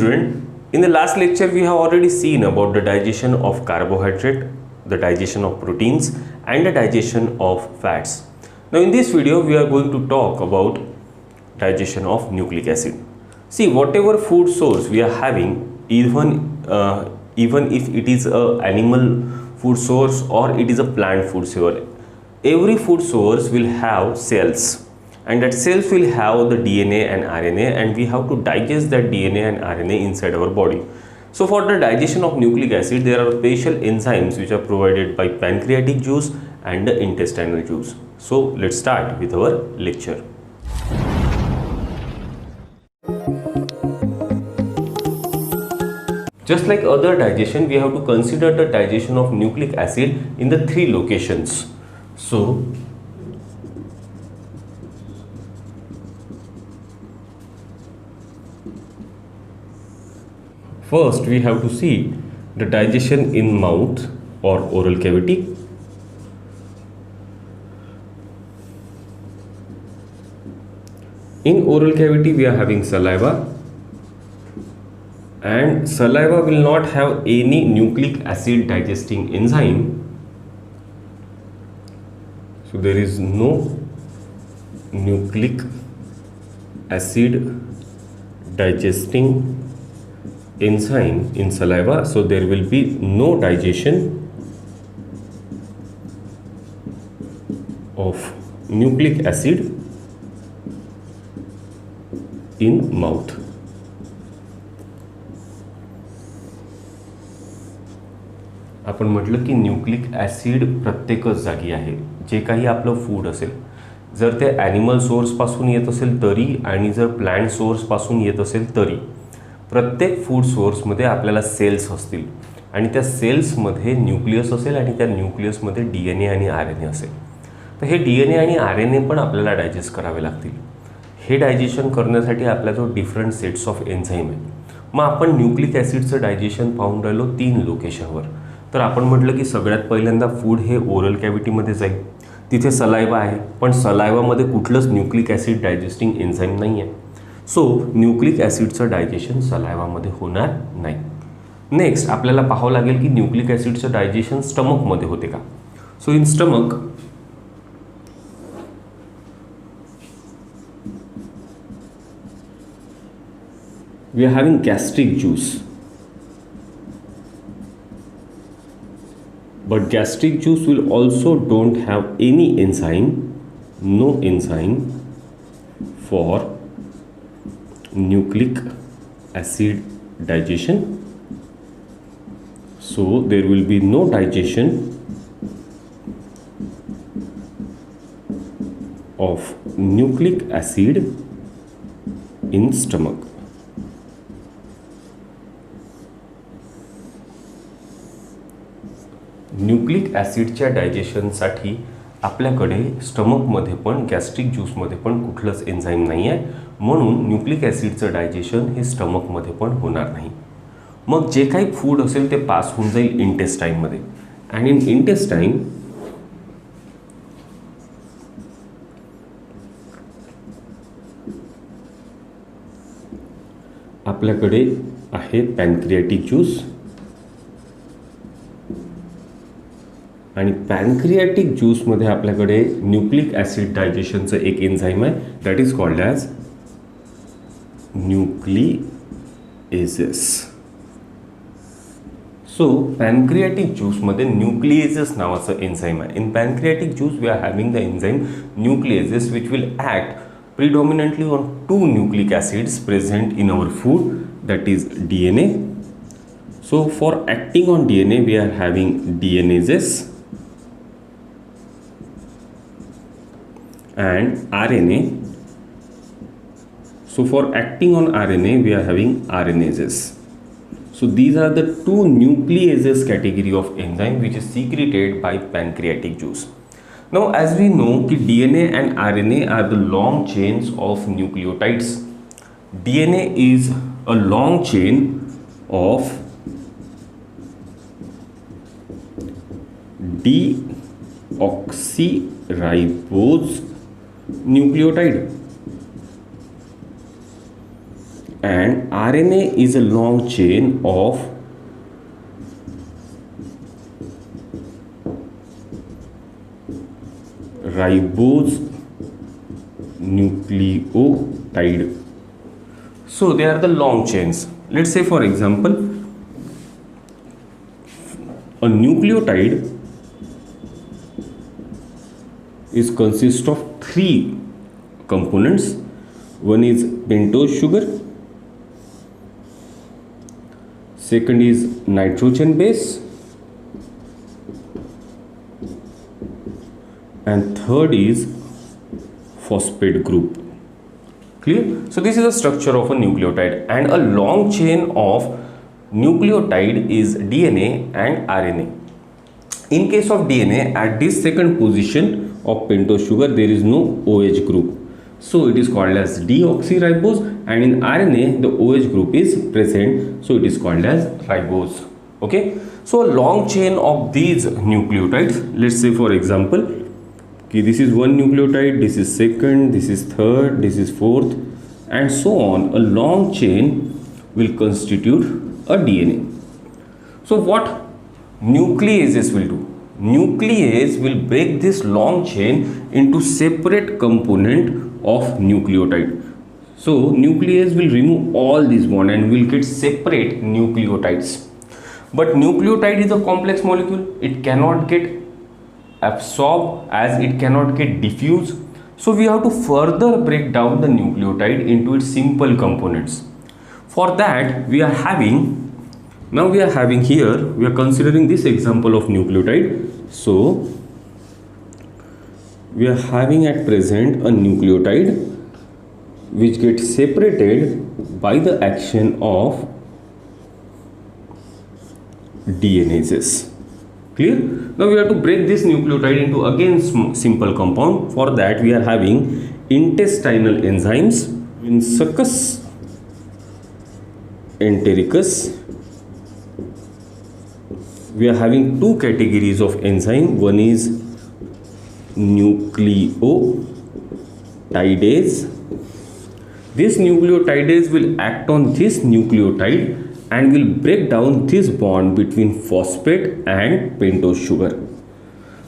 student, in the last lecture we have already seen about the digestion of carbohydrate, the digestion of proteins and the digestion of fats. Now in this video we are going to talk about digestion of nucleic acid. See, whatever food source we are having, even if it is a animal food source or it is a plant food source, every food source will have cells. And that cells will have the DNA and RNA, and we have to digest that DNA and RNA inside our body. So for the digestion of nucleic acid, there are special enzymes which are provided by pancreatic juice and the intestinal juice. So let's start with our lecture. Just like other digestion, we have to consider the digestion of nucleic acid in the three locations. So first, we have to see the digestion in mouth or oral cavity. In oral cavity, we are having saliva, and saliva will not have any nucleic acid digesting enzyme. So there is no nucleic acid digesting enzyme in saliva, so there will be no digestion of nucleic acid in mouth. आपण म्हटलं की nucleic acid प्रत्येकच जागी आहे. जे काही आपलं food असेल, जर ते ॲनिमल सोर्सपासून येत असेल तरी आणि जर प्लांट सोर्सपासून येत असेल तरी प्रत्येक फूड सोर्समध्ये आपल्याला सेल्स असतील आणि त्या सेल्समध्ये न्यूक्लियस असेल आणि त्या न्यूक्लियसमध्ये DNA आणि RNA असेल. तर हे DNA आणि RNA पण आपल्याला डायजेस्ट करावे लागतील. हे डायजेशन करण्यासाठी आपल्याजवळ डिफरंट सेट्स ऑफ एन्झाईम आहे. मग आपण न्यूक्लिक ॲसिडचं डायजेशन पाहून राहिलो 3 लोकेशनवर. तर आपण म्हटलं की सगळ्यात पहिल्यांदा फूड हे ओरल कॅव्हिटीमध्ये जाईल. तिथे सलायवा आहे, पण सलायवामध्ये कुठलंच न्यूक्लिक ॲसिड डायजेस्टिंग एन्झाईम नाही आहे. सो न्यूक्लिक ॲसिडचं डायजेशन सलायवामध्ये होणार नाही. नेक्स्ट आपल्याला पाहावं लागेल की न्यूक्लिक ॲसिडचं डायजेशन स्टमकमध्ये होते का. So in stomach we are having gastric juice, but gastric juice will also don't have any enzyme, no enzyme for nucleic acid digestion. So there will be no digestion of nucleic acid in stomach. Nucleic ॲसिडच्या डायजेशनसाठी आपल्याकडे स्टमकमध्ये पण gastric ज्यूसमध्ये पण कुठलंच enzyme नाही आहे, म्हणून न्यूक्लिक ॲसिडचं डायजेशन हे स्टमकमध्ये पण होणार नाही. मग जे काही फूड असेल ते पास होऊन जाईल इंटेस्टाईनमध्ये, आणि इन इंटेस्टाईन आपल्याकडे आहे पॅनक्रियाटिक ज्यूस, आणि पॅनक्रियाटिक ज्यूसमध्ये आपल्याकडे न्यूक्लिक ॲसिड डायजेशनचं एक एन्झाईम आहे, that is called as nucleases. So pancreatic ज्यूसमध्ये न्यूक्लिएजेस नावाचं एन्झाईम आहे. In pancreatic juice we are having the enzyme nucleases which will act predominantly on 2 nucleic acids present in our food, that is DNA. So for acting on DNA we are having DNases and RNA. So for acting on RNA we are having RNases. So these are the 2 nucleases category of enzyme which is secreted by pancreatic juice. Now as we know कि DNA and RNA are the long chains of nucleotides. DNA is a long chain of deoxyribose nucleotide, and RNA is a long chain of ribose nucleotide. So they are the long chains. Let's say for example, a nucleotide is consist of three components. One is pentose sugar, second is nitrogen base, and third is phosphate group. Clear? So this is the structure of a nucleotide, and a long chain of nucleotide is DNA and RNA. In case of DNA, at this second position of pentose sugar, there is no OH group, so it is called as deoxyribose, and in RNA the OH group is present, so it is called as ribose. Okay, so a long chain of these nucleotides, let's say for example, this is one nucleotide, this is second, this is third, this is fourth, and so on. A long chain will constitute a DNA. So what nucleases will do? Nuclease will break this long chain into separate component of nucleotide. So nuclease will remove all these bond and will get separate nucleotides. But nucleotide is a complex molecule. It cannot get absorbed as it cannot get diffused. So we have to further break down the nucleotide into its simple components. For that we are having here, we are considering this example of nucleotide. So we are having at present a nucleotide which gets separated by the action of DNases. Clear? Now we have to break this nucleotide into again simple compound. For that we are having intestinal enzymes in Succus entericus. We are having two categories of enzyme. One is nucleotidase. This nucleotidase will act on this nucleotide and will break down this bond between phosphate and pentose sugar.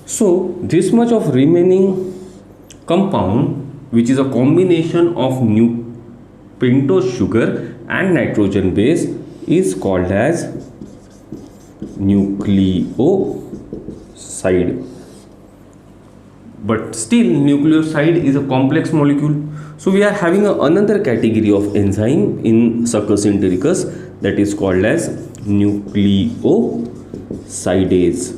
So this much of remaining compound, which is a combination of pentose sugar and nitrogen base, is called as nucleoside. But still nucleoside is a complex molecule. So we are having another category of enzyme in Succus entericus, that is called as nucleosidase.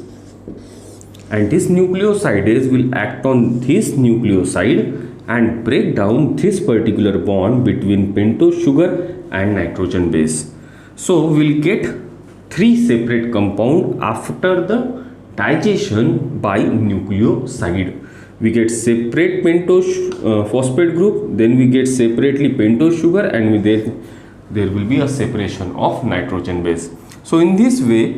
And this nucleosidase will act on this nucleoside and break down this particular bond between pentose sugar and nitrogen base. So we will get three separate compound after the digestion by nucleoside. We get separate pentose phosphate group, then we get separately pentose sugar, and there will be a separation of nitrogen base. So in this way,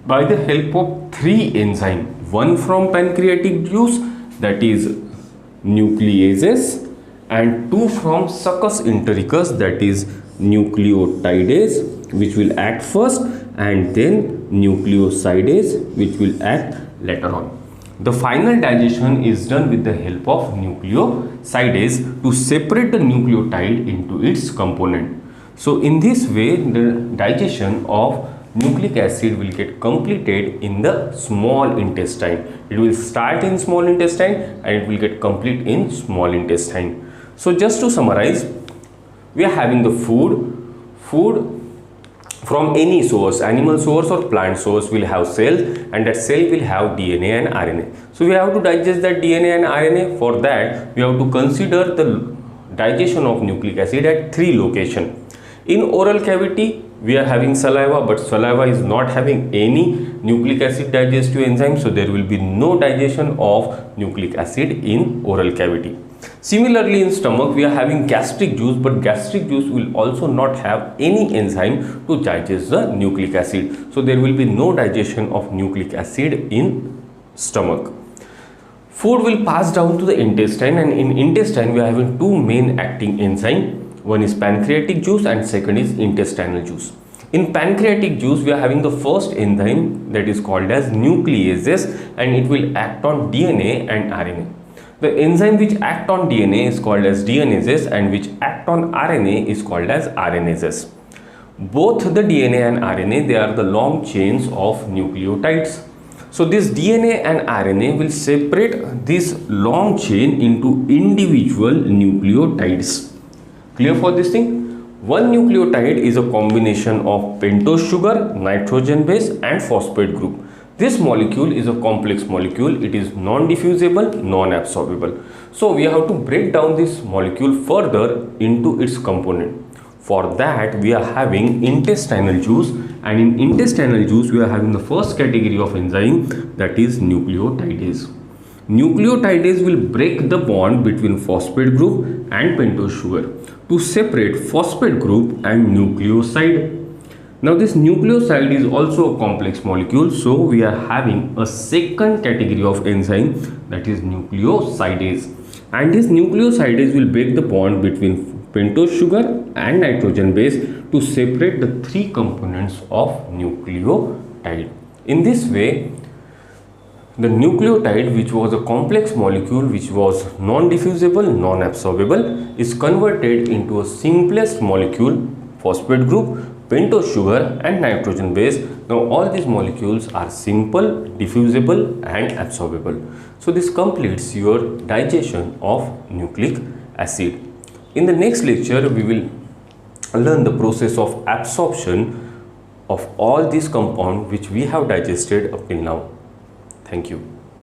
by the help of three enzymes, one from pancreatic juice, that is nucleases, and two from Succus entericus, that is nucleotidase, which will act first, and then nucleosidase, which will act later on. The final digestion is done with the help of nucleosidase to separate the nucleotide into its component. So in this way, the digestion of nucleic acid will get completed in the small intestine. It will start in small intestine and it will get complete in small intestine. So just to summarize, we are having the food from any source, animal source or plant source, will have cells, and that cell will have DNA and RNA. So we have to digest that DNA and RNA. For that we have to consider the digestion of nucleic acid at three locations. In oral cavity we are having saliva, but saliva is not having any nucleic acid digestive enzyme, so there will be no digestion of nucleic acid in oral cavity. Similarly, in stomach we are having gastric juice, but gastric juice will also not have any enzyme to digest the nucleic acid, so there will be no digestion of nucleic acid in stomach. Food will pass down to the intestine, and in intestine we are having two main acting enzymes. One is pancreatic juice and second is intestinal juice. In pancreatic juice, we are having the first enzyme that is called as nucleases, and it will act on DNA and RNA. The enzyme which act on DNA is called as DNases, and which act on RNA is called as RNases. Both the DNA and RNA, they are the long chains of nucleotides. So this DNA and RNA will separate this long chain into individual nucleotides. Clear for this thing? One nucleotide is a combination of pentose sugar, nitrogen base and phosphate group. This molecule is a complex molecule. It is non-diffusible, non-absorbable. So we have to break down this molecule further into its component. For that, we are having intestinal juice, and in intestinal juice we are having the first category of enzyme, that is nucleotidase. Nucleotidase will break the bond between phosphate group and pentose sugar to separate phosphate group and nucleoside. Now this nucleoside is also a complex molecule, so we are having a second category of enzyme, that is nucleosidase. And this nucleosidase will break the bond between pentose sugar and nitrogen base to separate the three components of nucleotide. In this way, the nucleotide, which was a complex molecule, which was non-diffusible, non-absorbable, is converted into a simplest molecule, phosphate group, pentose sugar and nitrogen base. Now all these molecules are simple, diffusible and absorbable. So this completes your digestion of nucleic acid. In the next lecture, we will learn the process of absorption of all these compounds which we have digested up till now. Thank you.